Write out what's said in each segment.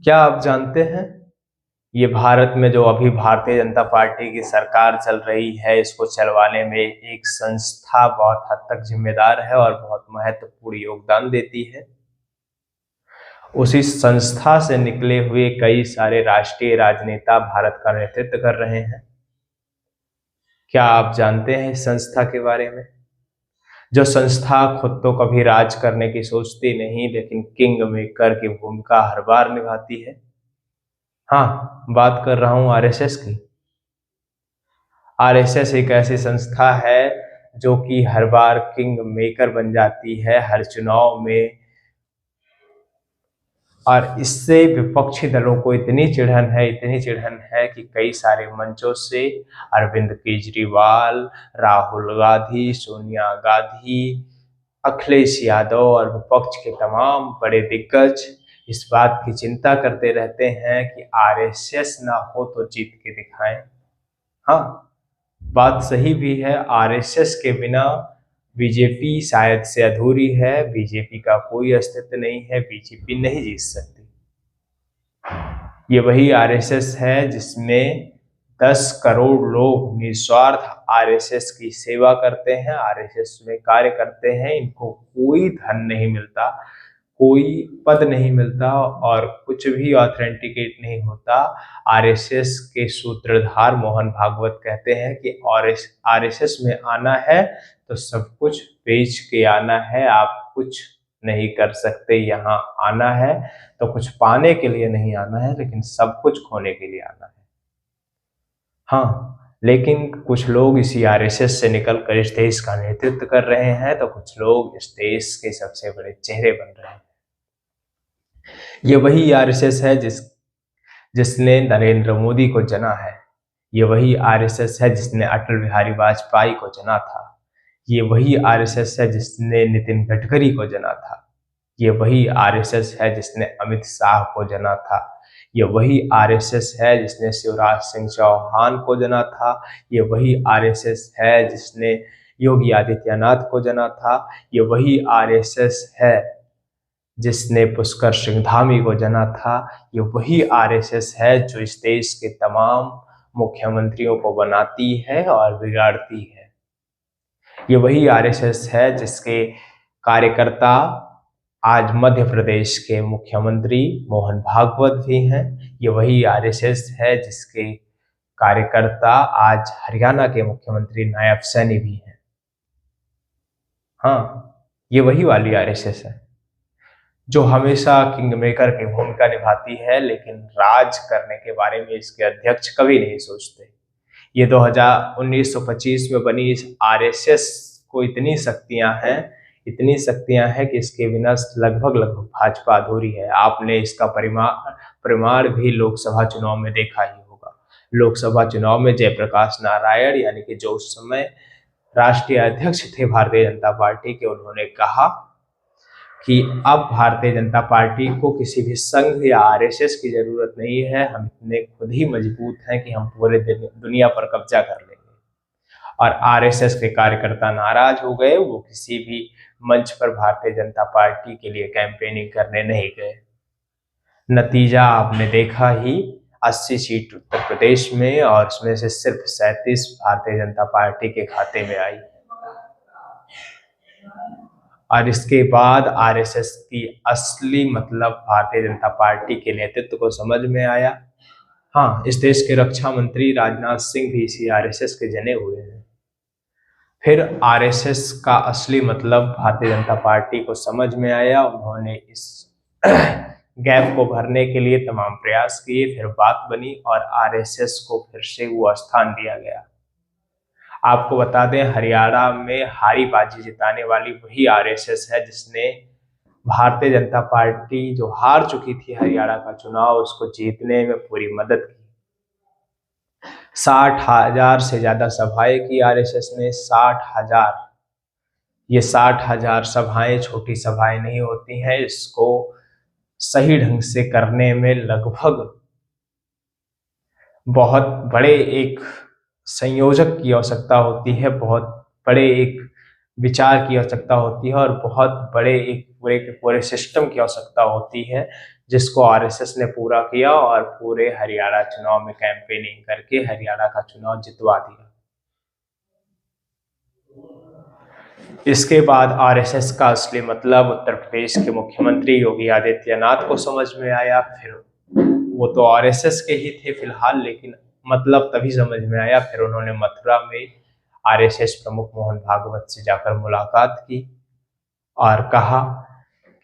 क्या आप जानते हैं, ये भारत में जो अभी भारतीय जनता पार्टी की सरकार चल रही है, इसको चलवाने में एक संस्था बहुत हद तक जिम्मेदार है और बहुत महत्वपूर्ण योगदान देती है। उसी संस्था से निकले हुए कई सारे राष्ट्रीय राजनेता भारत का नेतृत्व कर रहे हैं। क्या आप जानते हैं इस संस्था के बारे में? जो संस्था खुद तो कभी राज करने की सोचती नहीं, लेकिन किंग मेकर की भूमिका हर बार निभाती है। हाँ, बात कर रहा हूं आरएसएस की। आरएसएस एक ऐसी संस्था है जो कि हर बार किंग मेकर बन जाती है हर चुनाव में, और इससे विपक्षी दलों को इतनी चिढ़न है कि कई सारे मंचों से अरविंद केजरीवाल, राहुल गांधी, सोनिया गांधी, अखिलेश यादव और विपक्ष के तमाम बड़े दिग्गज इस बात की चिंता करते रहते हैं कि आरएसएस ना हो तो जीत के दिखाएं। हाँ, बात सही भी है। आरएसएस के बिना बीजेपी शायद से अधूरी है। बीजेपी का कोई अस्तित्व नहीं है, बीजेपी नहीं जीत सकती। ये वही आरएसएस है जिसमें 10 करोड़ लोग निस्वार्थ आरएसएस की सेवा करते हैं, आरएसएस में कार्य करते हैं। इनको कोई धन नहीं मिलता, कोई पद नहीं मिलता और कुछ भी ऑथेंटिकेट नहीं होता। आरएसएस के सूत्रधार मोहन भागवत कहते हैं कि आरएसएस में आना है तो सब कुछ बेच के आना है, आप कुछ नहीं कर सकते। यहाँ आना है तो कुछ पाने के लिए नहीं आना है, लेकिन सब कुछ खोने के लिए आना है। हाँ, लेकिन कुछ लोग इसी आरएसएस से निकलकर इस देश का नेतृत्व कर रहे हैं, तो कुछ लोग इस देश के सबसे बड़े चेहरे बन रहे हैं। ये वही आरएसएस है जिसने नरेंद्र मोदी को जना है। ये वही आरएसएस है जिसने अटल बिहारी वाजपेयी को जना था। ये वही आरएसएस है जिसने नितिन गडकरी को जना था। ये वही आरएसएस है जिसने अमित शाह को जना था। ये वही आरएसएस है जिसने शिवराज सिंह चौहान को जना था। ये वही आरएसएस है जिसने योगी आदित्यनाथ को जना था। ये वही आरएसएस है जिसने पुष्कर सिंह धामी को जना था। ये वही आरएसएस है जो इस देश के तमाम मुख्यमंत्रियों को बनाती है और बिगाड़ती है। ये वही आरएसएस है जिसके कार्यकर्ता आज मध्य प्रदेश के मुख्यमंत्री मोहन भागवत भी हैं। ये वही आरएसएस है जिसके कार्यकर्ता आज हरियाणा के मुख्यमंत्री नायब सैनी भी हैं। हाँ, ये वही वाली आरएसएस है जो हमेशा किंग मेकर की भूमिका निभाती है, लेकिन राज करने के बारे में इसके अध्यक्ष कभी नहीं सोचते। ये 1925 में बनी इस आरएसएस को इतनी शक्तियां हैं कि इसके बिना लगभग भाजपा अधूरी है। आपने इसका परिमाण भी लोकसभा चुनाव में देखा ही होगा। लोकसभा चुनाव में जयप्रकाश नारायण, यानी कि जो उस समय राष्ट्रीय अध्यक्ष थे भारतीय जनता पार्टी के, उन्होंने कहा कि अब भारतीय जनता पार्टी को किसी भी संघ या आरएसएस की जरूरत नहीं है। हम इतने खुद ही मजबूत हैं कि हम पूरे दुनिया पर कब्जा कर लेंगे। और आरएसएस के कार्यकर्ता नाराज हो गए, वो किसी भी मंच पर भारतीय जनता पार्टी के लिए कैंपेनिंग करने नहीं गए। नतीजा आपने देखा ही, 80 सीट उत्तर प्रदेश में और उसमें से सिर्फ 37 भारतीय जनता पार्टी के खाते में आई। और इसके बाद आरएसएस की असली मतलब भारतीय जनता पार्टी के नेतृत्व को समझ में आया। हाँ, इस देश के रक्षा मंत्री राजनाथ सिंह भी इसी आरएसएस के जने हुए हैं। फिर आरएसएस का असली मतलब भारतीय जनता पार्टी को समझ में आया। उन्होंने इस गैप को भरने के लिए तमाम प्रयास किए। फिर बात बनी और आरएसएस को फिर से वो स्थान दिया गया। आपको बता दें, हरियाणा में हारी बाजी जिताने वाली वही आरएसएस है जिसने भारतीय जनता पार्टी जो हार चुकी थी हरियाणा का चुनाव, उसको जीतने में पूरी मदद की। 60,000 से ज्यादा सभाएं की आरएसएस ने। 60,000, ये 60,000 सभाएं छोटी सभाएं नहीं होती हैं। इसको सही ढंग से करने में लगभग बहुत बड़े एक संयोजक की आवश्यकता होती है, बहुत बड़े एक विचार की आवश्यकता होती है और बहुत बड़े एक पूरे के पूरे सिस्टम की आवश्यकता होती है, जिसको आरएसएस ने पूरा किया और पूरे हरियाणा चुनाव में कैंपेनिंग करके हरियाणा का चुनाव जितवा दिया। इसके बाद आरएसएस का असली मतलब उत्तर प्रदेश के मुख्यमंत्री योगी आदित्यनाथ को समझ में आया। फिर वो तो आरएसएस के ही थे फिलहाल, लेकिन मतलब तभी समझ में आया। फिर उन्होंने मथुरा में आरएसएस प्रमुख मोहन भागवत से जाकर मुलाकात की और कहा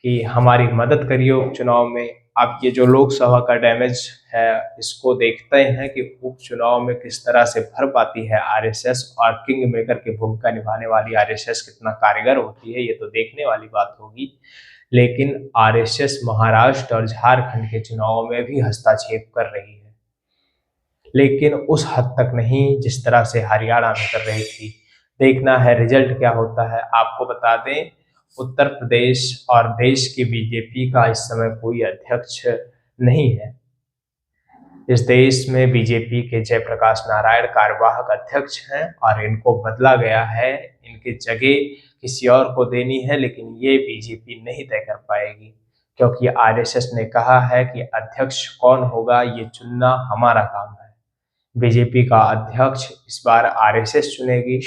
कि हमारी मदद करिए उपचुनाव में। अब ये जो लोकसभा का डैमेज है इसको देखते हैं कि उपचुनाव में किस तरह से भर पाती है आरएसएस, और किंग मेकर की भूमिका निभाने वाली आरएसएस कितना कारगर होती है, ये तो देखने वाली बात होगी। लेकिन आरएसएस महाराष्ट्र और झारखंड के चुनावों में भी हस्तक्षेप कर रही है, लेकिन उस हद तक नहीं जिस तरह से हरियाणा में कर रही थी। देखना है रिजल्ट क्या होता है। आपको बता दें, उत्तर प्रदेश और देश की बीजेपी का इस समय कोई अध्यक्ष नहीं है। इस देश में बीजेपी के जयप्रकाश नारायण कार्यवाहक अध्यक्ष हैं और इनको बदला गया है, इनकी जगह किसी और को देनी है, लेकिन ये बीजेपी नहीं तय कर पाएगी, क्योंकि आरएसएस ने कहा है कि अध्यक्ष कौन होगा ये चुनना हमारा काम है। बीजेपी का अध्यक्ष इस बार आरएसएस चुनेगी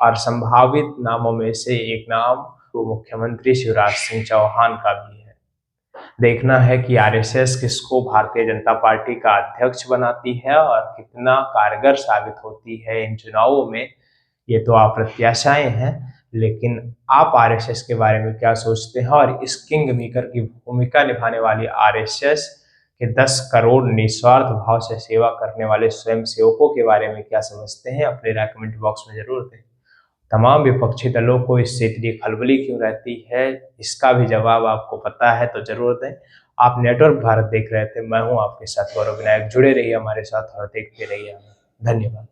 और संभावित नामों में से एक नाम तो मुख्यमंत्री शिवराज सिंह चौहान का भी है। देखना है कि आरएसएस किसको भारतीय जनता पार्टी का अध्यक्ष बनाती है और कितना कारगर साबित होती है इन चुनावों में, ये तो अप्रत्याशाएं हैं। लेकिन आप आरएसएस के बारे में क्या सोचते हैं, और इस किंग मेकर की भूमिका निभाने वाली आरएसएस के 10 करोड़ निस्वार्थ भाव से सेवा करने वाले स्वयं सेवकों के बारे में क्या समझते हैं, अपने राय कमेंट बॉक्स में जरूर दें। तमाम विपक्षी दलों को इससे इतनी खलबली क्यों रहती है, इसका भी जवाब आपको पता है तो जरूर दें। आप नेटवर्क भारत देख रहे थे, मैं हूं आपके साथ गौरव विनायक। जुड़े रहिए हमारे साथ और देखते रहिए। धन्यवाद।